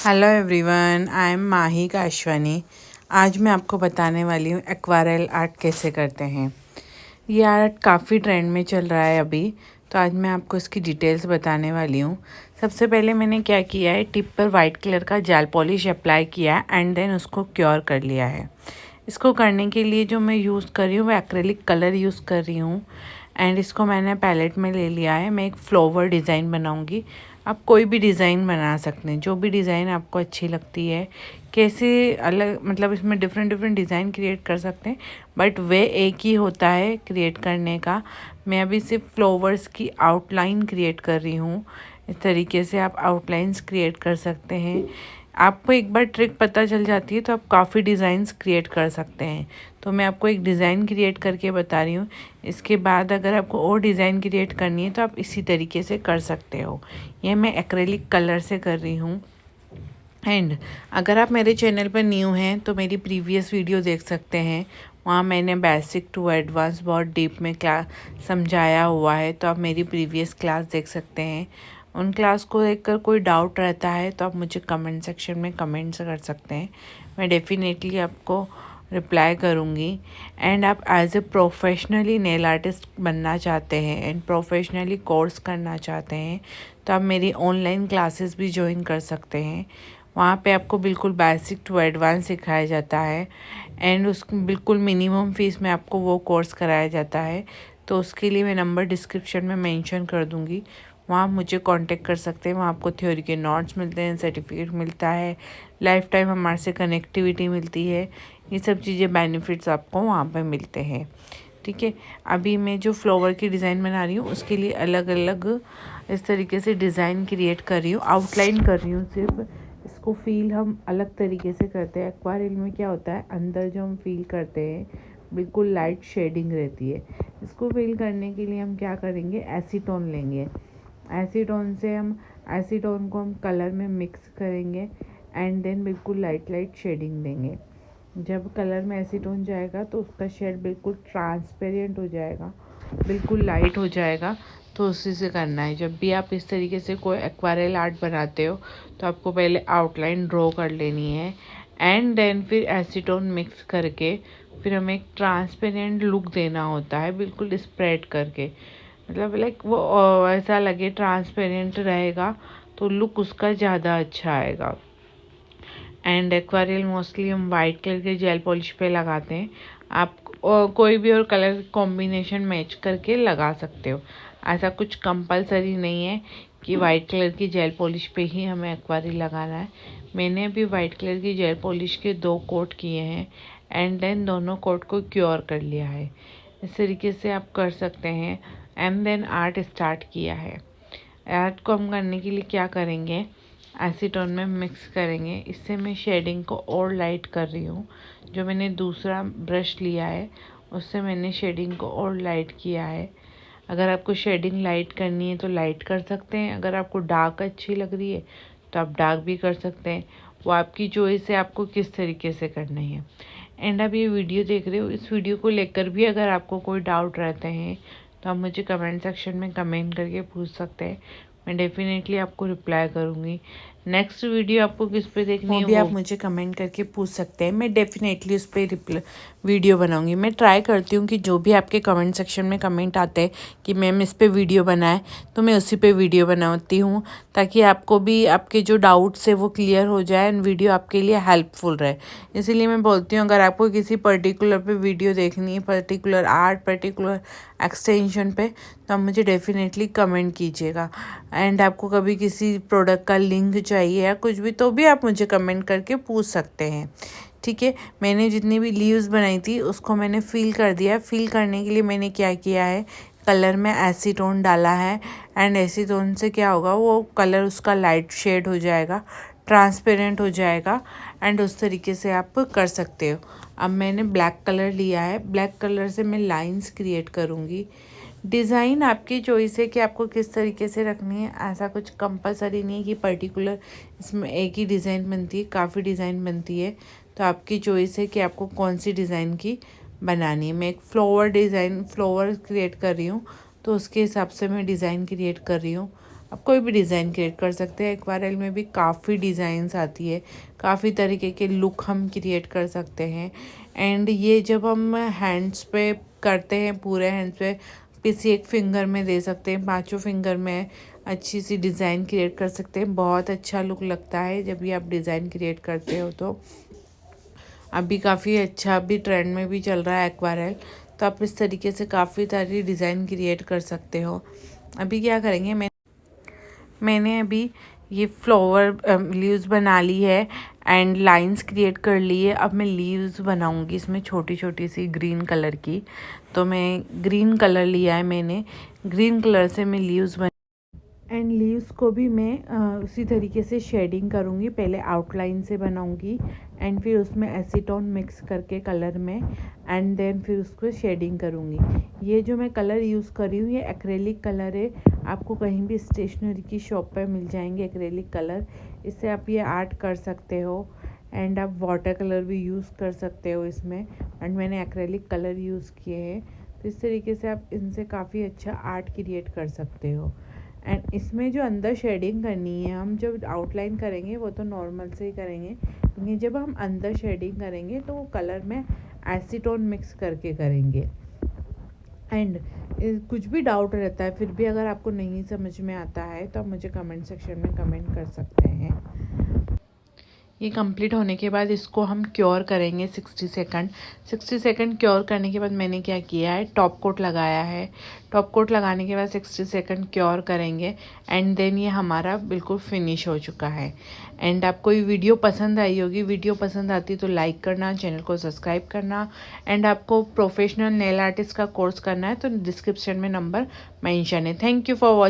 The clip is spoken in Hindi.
हेलो एवरीवन, आई एम माही काशवानी। आज मैं आपको बताने वाली हूँ एक्वारेल आर्ट कैसे करते हैं। ये आर्ट काफ़ी ट्रेंड में चल रहा है अभी, तो आज मैं आपको इसकी डिटेल्स बताने वाली हूँ। सबसे पहले मैंने क्या किया है, टिप पर वाइट कलर का जेल पॉलिश अप्लाई किया है एंड देन उसको क्योर कर लिया है। इसको करने के लिए जो मैं यूज़ कर रही हूँ वो एक्रेलिक कलर यूज़ कर रही हूँ एंड इसको मैंने पैलेट में ले लिया है। मैं एक फ्लावर डिज़ाइन बनाऊँगी। आप कोई भी डिज़ाइन बना सकते हैं, जो भी डिज़ाइन आपको अच्छी लगती है। कैसे अलग मतलब इसमें डिफरेंट डिफरेंट डिज़ाइन क्रिएट कर सकते हैं, बट वे एक ही होता है क्रिएट करने का। मैं अभी सिर्फ फ्लावर्स की आउटलाइन क्रिएट कर रही हूँ। इस तरीके से आप आउटलाइंस क्रिएट कर सकते हैं। आपको एक बार ट्रिक पता चल जाती है तो आप काफ़ी डिज़ाइंस क्रिएट कर सकते हैं। तो मैं आपको एक डिज़ाइन क्रिएट करके बता रही हूँ। इसके बाद अगर आपको और डिज़ाइन क्रिएट करनी है तो आप इसी तरीके से कर सकते हो। ये मैं एक्रेलिक कलर से कर रही हूँ। एंड अगर आप मेरे चैनल पर न्यू हैं तो मेरी प्रीवियस वीडियो देख सकते हैं। वहाँ मैंने बेसिक टू एडवांस बहुत डीप में क्लास समझाया हुआ है, तो आप मेरी प्रीवियस क्लास देख सकते हैं। उन क्लास को देखकर कोई डाउट रहता है तो आप मुझे कमेंट सेक्शन में कमेंट्स कर सकते हैं। मैं डेफिनेटली आपको रिप्लाई करूँगी। एंड आप as a professionally nail artist बनना चाहते हैं एंड प्रोफेशनली कोर्स करना चाहते हैं तो आप मेरी ऑनलाइन क्लासेस भी ज्वाइन कर सकते हैं। वहाँ पे आपको बिल्कुल बेसिक टू एडवांस सिखाया जाता है एंड उस बिल्कुल मिनिमम फीस में आपको वो कोर्स कराया जाता है। तो उसके लिए मैं नंबर डिस्क्रिप्शन में मेंशन कर दूँगी, वहाँ मुझे कांटेक्ट कर सकते हैं। वहाँ आपको थ्योरी के नोट्स मिलते हैं, सर्टिफिकेट मिलता है, लाइफ टाइम हमारे से कनेक्टिविटी मिलती है। ये सब चीज़ें बेनिफिट्स आपको वहाँ पर मिलते हैं। ठीक है, अभी मैं जो फ्लावर की डिज़ाइन बना रही हूँ उसके लिए अलग अलग इस तरीके से डिज़ाइन क्रिएट कर रही हूँ, आउटलाइन कर रही हूँ सिर्फ। इसको फील हम अलग तरीके से करते हैं। एक्वारेल में क्या होता है, अंदर जो हम फील करते हैं बिल्कुल लाइट शेडिंग रहती है। इसको फील करने के लिए हम क्या करेंगे, एसीटोन लेंगे। एसीटोन को हम कलर में मिक्स करेंगे एंड देन बिल्कुल लाइट लाइट शेडिंग देंगे। जब कलर में एसीटोन जाएगा तो उसका शेड बिल्कुल ट्रांसपेरेंट हो जाएगा, बिल्कुल लाइट हो जाएगा। तो उसी से करना है। जब भी आप इस तरीके से कोई एक्वारेल आर्ट बनाते हो तो आपको पहले आउटलाइन ड्रॉ कर लेनी है एंड देन फिर एसीटोन मिक्स करके फिर हमें एक ट्रांसपेरेंट लुक देना होता है, बिल्कुल स्प्रेड करके। मतलब लाइक वो ऐसा लगे ट्रांसपेरेंट रहेगा तो लुक उसका ज़्यादा अच्छा आएगा। एंड एक्वारियल मोस्टली हम वाइट कलर के जेल पॉलिश पे लगाते हैं। आप कोई भी और कलर कॉम्बिनेशन मैच करके लगा सकते हो। ऐसा कुछ कंपलसरी नहीं है कि वाइट कलर की जेल पॉलिश पे ही हमें एक्वारियल लगाना है। मैंने अभी वाइट कलर की जेल पॉलिश के 2 कोट किए हैं एंड देन दोनों कोट को क्योर कर लिया है। इस तरीके से आप कर सकते हैं एंड देन आर्ट स्टार्ट किया है। आर्ट को हम करने के लिए क्या करेंगे, एसीटोन में मिक्स करेंगे। इससे मैं शेडिंग को और लाइट कर रही हूँ। जो मैंने दूसरा ब्रश लिया है उससे मैंने शेडिंग को और लाइट किया है। अगर आपको शेडिंग लाइट करनी है तो लाइट कर सकते हैं। अगर आपको डार्क अच्छी लग रही है तो आप डार्क भी कर सकते हैं। वो आपकी चॉइस है, आपको किस तरीके से करना है। एंड आप ये वीडियो देख रहे हो, इस वीडियो को लेकर भी अगर आपको कोई डाउट रहते हैं तो आप मुझे कमेंट सेक्शन में कमेंट करके पूछ सकते हैं। मैं डेफिनेटली आपको रिप्लाई करूँगी। नेक्स्ट वीडियो आपको किस पे देखनी है वो भी आप मुझे कमेंट करके पूछ सकते हैं। मैं डेफिनेटली उस पर वीडियो बनाऊंगी। मैं ट्राई करती हूँ कि जो भी आपके कमेंट सेक्शन में कमेंट आते हैं कि मैम इस पे वीडियो बनाए, तो मैं उसी पे वीडियो बनाती हूँ ताकि आपको भी आपके जो डाउट्स है वो क्लियर हो जाए एंड वीडियो आपके लिए हेल्पफुल रहे। इसीलिए मैं बोलती हूँ अगर आपको किसी पर्टिकुलर पे वीडियो देखनी है, पर्टिकुलर आर्ट, पर्टिकुलर एक्सटेंशन पे, तो आप मुझे डेफिनेटली कमेंट कीजिएगा। एंड आपको कभी किसी प्रोडक्ट का लिंक चाहिए या कुछ भी, तो भी आप मुझे कमेंट करके पूछ सकते हैं। ठीक है, मैंने जितनी भी लीव्स बनाई थी उसको मैंने फिल कर दिया। फिल करने के लिए मैंने क्या किया है, कलर में एसीटोन डाला है एंड एसीटोन से क्या होगा, वो कलर उसका लाइट शेड हो जाएगा, ट्रांसपेरेंट हो जाएगा एंड उस तरीके से आप कर सकते हो। अब मैंने ब्लैक कलर लिया है, ब्लैक कलर से मैं लाइंस क्रिएट करूँगी। डिज़ाइन आपकी चॉइस है कि आपको किस तरीके से रखनी है। ऐसा कुछ कंपलसरी नहीं है कि पर्टिकुलर इसमें एक ही डिज़ाइन बनती है, काफ़ी डिज़ाइन बनती है। तो आपकी चॉइस है कि आपको कौन सी डिज़ाइन की बनानी है। मैं एक फ्लावर क्रिएट कर रही हूँ तो उसके हिसाब से मैं डिज़ाइन क्रिएट कर रही हूँ। आप कोई भी डिज़ाइन क्रिएट कर सकते हैं। एक्वारेल में भी काफ़ी डिज़ाइंस आती है, काफ़ी तरीके के लुक हम क्रिएट कर सकते हैं। एंड ये जब हम हैंड्स पे करते हैं, पूरे हैंड्स पे किसी एक फिंगर में दे सकते हैं, 5 फिंगर में अच्छी सी डिज़ाइन क्रिएट कर सकते हैं। बहुत अच्छा लुक लगता है जब भी आप डिज़ाइन क्रिएट करते हो। तो अभी काफ़ी अच्छा, अभी ट्रेंड में भी चल रहा है एक्वारेल। तो आप इस तरीके से काफ़ी सारी डिज़ाइन क्रिएट कर सकते हो। अभी क्या करेंगे, मैंने अभी ये फ्लावर लीव्स बना ली है एंड लाइंस क्रिएट कर ली है। अब मैं लीव्स बनाऊंगी इसमें छोटी छोटी सी ग्रीन कलर की। तो मैं ग्रीन कलर लिया है, मैंने ग्रीन कलर से मैं लीव्स एंड लीव्स को भी मैं उसी तरीके से शेडिंग करूँगी। पहले आउटलाइन से बनाऊँगी एंड फिर उसमें एसीटोन मिक्स करके कलर में, एंड देन फिर उसको शेडिंग करूँगी। ये जो मैं कलर यूज़ कर रही हूँ ये एक्रेलिक कलर है। आपको कहीं भी स्टेशनरी की शॉप पर मिल जाएंगे एक्रेलिक कलर। इससे आप ये आर्ट कर सकते हो एंड आप वाटर कलर भी यूज़ कर सकते हो इसमें। एंड मैंने एक्रेलिक कलर यूज़ किए हैं। तो इस तरीके से आप इनसे काफ़ी अच्छा आर्ट क्रिएट कर सकते हो। एंड इसमें जो अंदर शेडिंग करनी है, हम जब आउटलाइन करेंगे वो तो नॉर्मल से ही करेंगे, लेकिन जब हम अंदर शेडिंग करेंगे तो वो कलर में एसीटोन मिक्स करके करेंगे। एंड कुछ भी डाउट रहता है, फिर भी अगर आपको नहीं समझ में आता है तो आप मुझे कमेंट सेक्शन में कमेंट कर सकते हैं। ये कंप्लीट होने के बाद इसको हम क्योर करेंगे 60 सेकंड क्योर करने के बाद मैंने क्या किया है, टॉप कोट लगाया है। टॉप कोट लगाने के बाद 60 सेकंड क्योर करेंगे एंड देन ये हमारा बिल्कुल फिनिश हो चुका है। एंड आपको ये वीडियो पसंद आई होगी, वीडियो पसंद आती तो लाइक करना, चैनल को सब्सक्राइब करना। एंड आपको प्रोफेशनल नेल आर्टिस्ट का कोर्स करना है तो डिस्क्रिप्शन में नंबर मेंशन है। Thank you for watching.